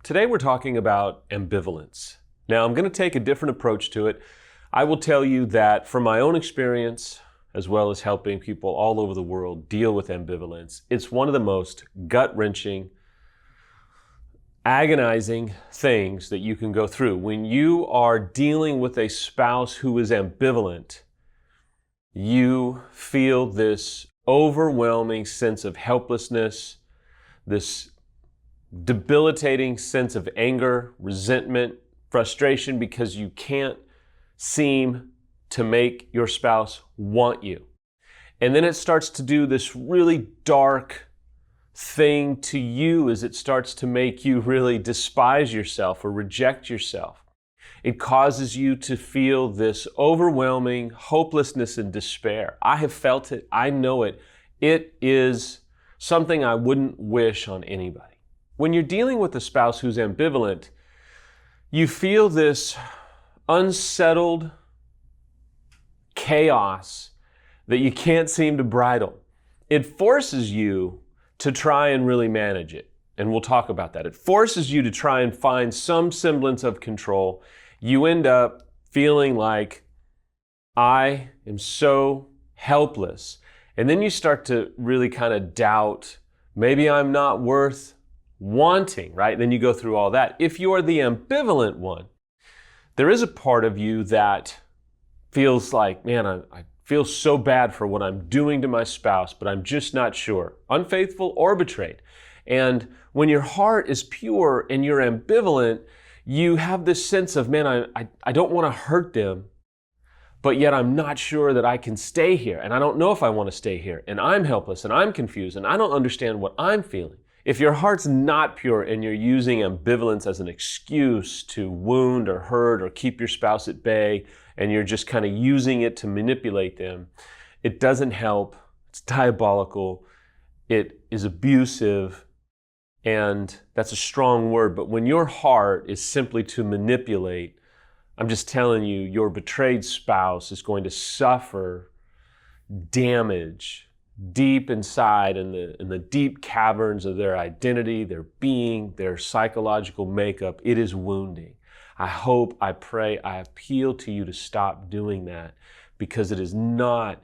Today we're talking about ambivalence. Now I'm going to take a different approach to it. I will tell you that from my own experience, as well as helping people all over the world deal with ambivalence, it's one of the most gut-wrenching, agonizing things that you can go through. When you are dealing with a spouse who is ambivalent, you feel this overwhelming sense of helplessness, this debilitating sense of anger, resentment, frustration because you can't seem to make your spouse want you. And then it starts to do this really dark thing to you as it starts to make you really despise yourself or reject yourself. It causes you to feel this overwhelming hopelessness and despair. I have felt it. I know it. It is something I wouldn't wish on anybody. When you're dealing with a spouse who's ambivalent, you feel this unsettled chaos that you can't seem to bridle. It forces you to try and really manage it. And we'll talk about that. It forces you to try and find some semblance of control. You end up feeling like, I am so helpless. And then you start to really kind of doubt, maybe I'm not worth wanting, right? Then you go through all that. If you are the ambivalent one, there is a part of you that feels like, man, I feel so bad for what I'm doing to my spouse, but I'm just not sure. Unfaithful or betrayed. And when your heart is pure and you're ambivalent, you have this sense of, man, I don't want to hurt them, but yet I'm not sure that I can stay here. And I don't know if I want to stay here. And I'm helpless and I'm confused and I don't understand what I'm feeling. If your heart's not pure and you're using ambivalence as an excuse to wound or hurt or keep your spouse at bay, and you're just kind of using it to manipulate them, it doesn't help. It's diabolical. It is abusive. And that's a strong word. But when your heart is simply to manipulate, I'm just telling you, your betrayed spouse is going to suffer damage deep inside in the deep caverns of their identity, their being, their psychological makeup. It is wounding. I hope, I pray, I appeal to you to stop doing that because it is not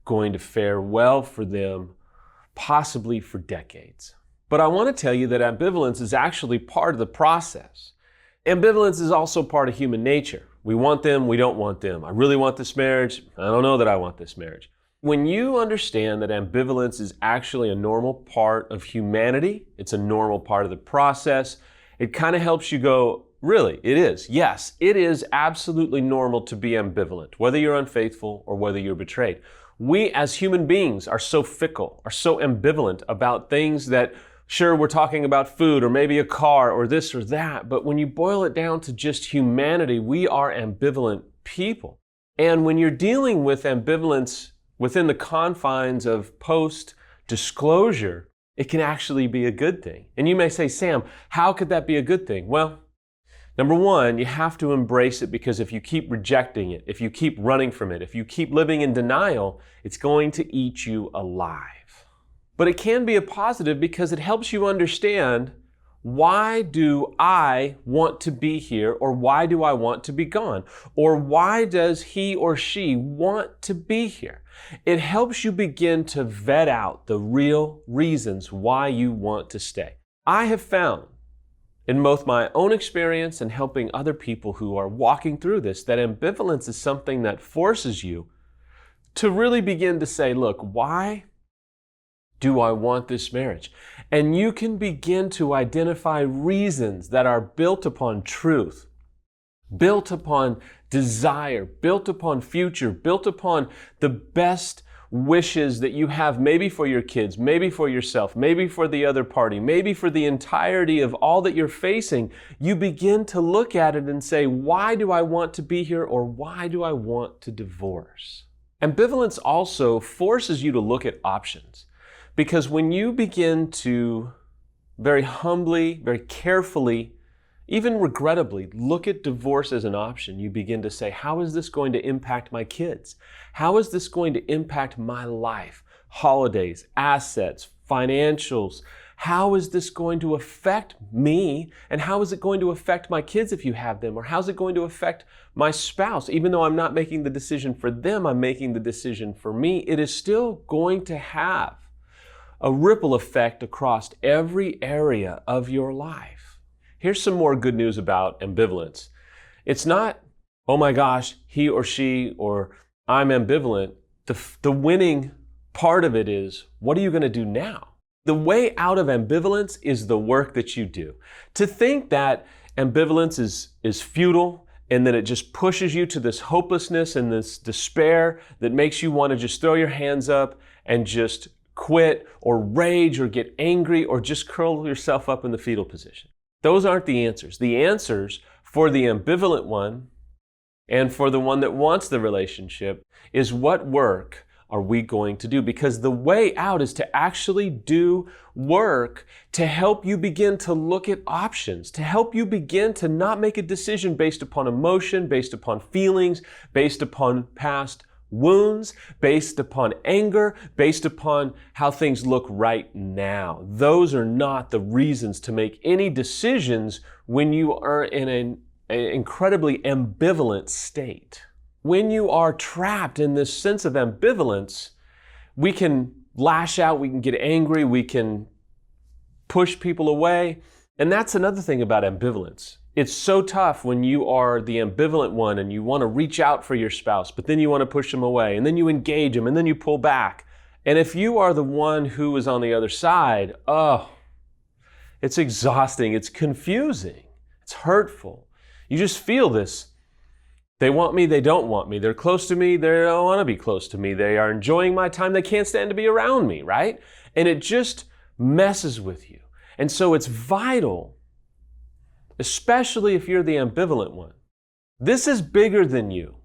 going to fare well for them, possibly for decades. But I want to tell you that ambivalence is actually part of the process. Ambivalence is also part of human nature. We want them, we don't want them. I really want this marriage. I don't know that I want this marriage. When you understand that ambivalence is actually a normal part of humanity, it's a normal part of the process, it kind of helps you go, really, it is. Yes, it is absolutely normal to be ambivalent, whether you're unfaithful or whether you're betrayed. We as human beings are so fickle, are so ambivalent about things that, sure, we're talking about food or maybe a car or this or that, but when you boil it down to just humanity, we are ambivalent people. And when you're dealing with ambivalence within the confines of post-disclosure, it can actually be a good thing. And you may say, Sam, how could that be a good thing? Well, number one, you have to embrace it because if you keep rejecting it, if you keep running from it, if you keep living in denial, it's going to eat you alive. But it can be a positive because it helps you understand, why do I want to be here, or why do I want to be gone? Or why does he or she want to be here? It helps you begin to vet out the real reasons why you want to stay. I have found in both my own experience and helping other people who are walking through this, that ambivalence is something that forces you to really begin to say, look, why do I want this marriage? And you can begin to identify reasons that are built upon truth, built upon desire, built upon future, built upon the best wishes that you have, maybe for your kids, maybe for yourself, maybe for the other party, maybe for the entirety of all that you're facing. You begin to look at it and say, why do I want to be here, or why do I want to divorce? Ambivalence also forces you to look at options. Because when you begin to very humbly, very carefully, even regrettably, look at divorce as an option, you begin to say, how is this going to impact my kids? How is this going to impact my life? Holidays, assets, financials. How is this going to affect me? And how is it going to affect my kids if you have them? Or how's it going to affect my spouse? Even though I'm not making the decision for them, I'm making the decision for me. It is still going to have a ripple effect across every area of your life. Here's some more good news about ambivalence. It's not, oh my gosh, he or she, or I'm ambivalent. The winning part of it is, what are you going to do now? The way out of ambivalence is the work that you do. To think that ambivalence is futile and that it just pushes you to this hopelessness and this despair that makes you want to just throw your hands up and just quit or rage or get angry or just curl yourself up in the fetal position. Those aren't the answers. The answers for the ambivalent one and for the one that wants the relationship is, what work are we going to do? Because the way out is to actually do work to help you begin to look at options, to help you begin to not make a decision based upon emotion, based upon feelings, based upon past wounds, based upon anger, based upon how things look right now. Those are not the reasons to make any decisions when you are in an incredibly ambivalent state. When you are trapped in this sense of ambivalence, we can lash out, we can get angry, we can push people away. And that's another thing about ambivalence. It's so tough when you are the ambivalent one and you want to reach out for your spouse, but then you want to push them away, and then you engage them, and then you pull back. And if you are the one who is on the other side, it's exhausting, it's confusing, it's hurtful. You just feel this. They want me, they don't want me. They're close to me, they don't want to be close to me. They are enjoying my time, they can't stand to be around me, right? And it just messes with you. And so it's vital, especially if you're the ambivalent one. This is bigger than you.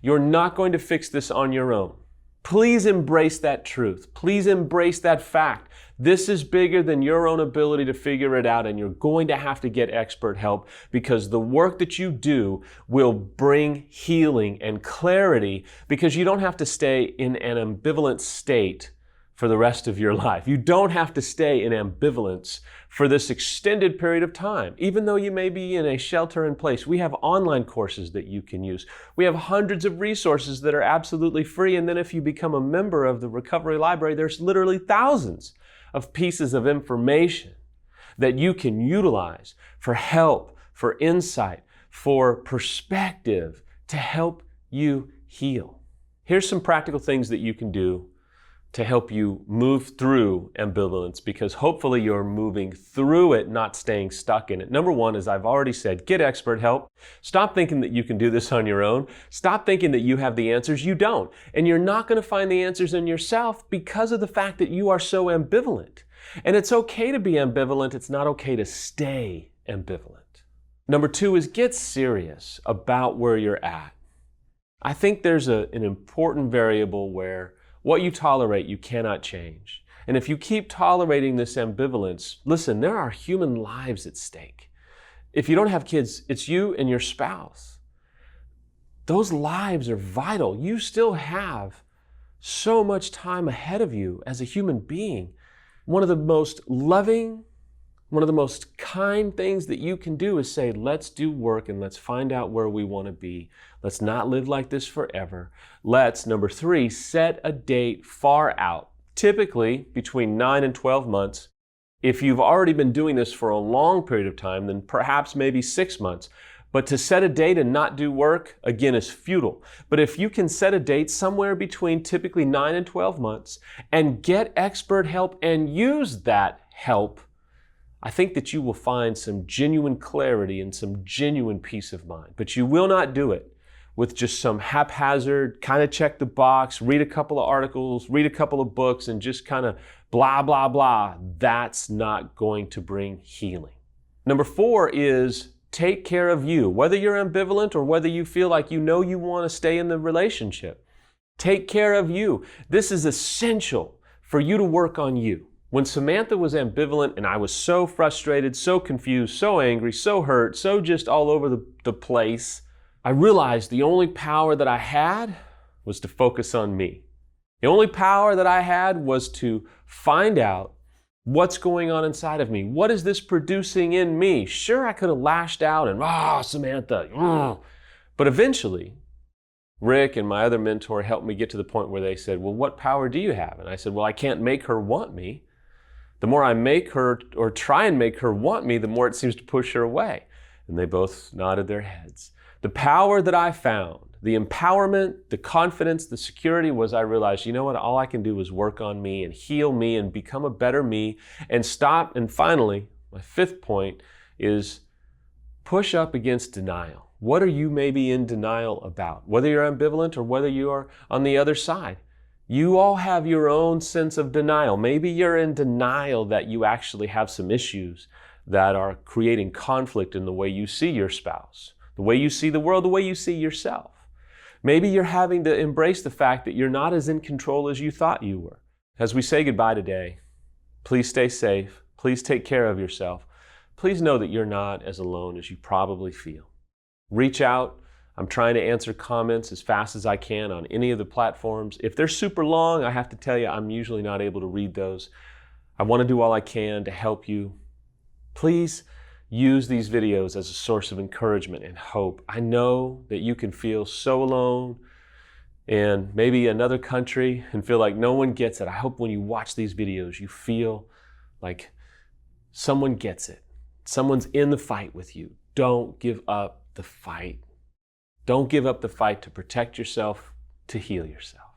You're not going to fix this on your own. Please embrace that truth. Please embrace that fact. This is bigger than your own ability to figure it out, and you're going to have to get expert help, because the work that you do will bring healing and clarity, because you don't have to stay in an ambivalent state for the rest of your life. You don't have to stay in ambivalence for this extended period of time. Even though you may be in a shelter in place, we have online courses that you can use. We have hundreds of resources that are absolutely free. And then if you become a member of the Recovery Library, there's literally thousands of pieces of information that you can utilize for help, for insight, for perspective, to help you heal. Here's some practical things that you can do to help you move through ambivalence, because hopefully you're moving through it, not staying stuck in it. Number one, as I've already said, get expert help. Stop thinking that you can do this on your own. Stop thinking that you have the answers. You don't. And you're not going to find the answers in yourself because of the fact that you are so ambivalent. And it's okay to be ambivalent. It's not okay to stay ambivalent. Number two is get serious about where you're at. I think there's an important variable where what you tolerate, you cannot change. And if you keep tolerating this ambivalence, listen, there are human lives at stake. If you don't have kids, it's you and your spouse. Those lives are vital. You still have so much time ahead of you as a human being. One of the most loving, one of the most kind things that you can do is say, let's do work and let's find out where we want to be. Let's not live like this forever. Let's, number three, set a date far out, typically between 9 and 12 months. If you've already been doing this for a long period of time, then perhaps maybe 6 months. But to set a date and not do work, again, is futile. But if you can set a date somewhere between typically 9 and 12 months and get expert help and use that help, I think that you will find some genuine clarity and some genuine peace of mind. But you will not do it with just some haphazard, kind of check the box, read a couple of articles, read a couple of books, and just kind of blah, blah, blah. That's not going to bring healing. Number four is take care of you. Whether you're ambivalent or whether you feel like you know you want to stay in the relationship, take care of you. This is essential for you to work on you. When Samantha was ambivalent and I was so frustrated, so confused, so angry, so hurt, so just all over the place, I realized the only power that I had was to focus on me. The only power that I had was to find out What's going on inside of me? What is this producing in me? Sure, I could have lashed out and, Samantha. But eventually, Rick and my other mentor helped me get to the point where they said, well, what power do you have? And I said, well, I can't make her want me. The more I make her or try and make her want me, the more it seems to push her away. And they both nodded their heads. The power that I found, the empowerment, the confidence, the security was I realized, you know what, all I can do is work on me and heal me and become a better me and stop. And finally, my fifth point is push up against denial. What are you maybe in denial about? Whether you're ambivalent or whether you are on the other side. You all have your own sense of denial. Maybe you're in denial that you actually have some issues that are creating conflict in the way you see your spouse, the way you see the world, the way you see yourself. Maybe you're having to embrace the fact that you're not as in control as you thought you were. As we say goodbye today, please stay safe. Please take care of yourself. Please know that you're not as alone as you probably feel. Reach out. I'm trying to answer comments as fast as I can on any of the platforms. If they're super long, I have to tell you, I'm usually not able to read those. I want to do all I can to help you. Please use these videos as a source of encouragement and hope. I know that you can feel so alone in maybe another country and feel like no one gets it. I hope when you watch these videos, you feel like someone gets it. Someone's in the fight with you. Don't give up the fight. Don't give up the fight to protect yourself, to heal yourself.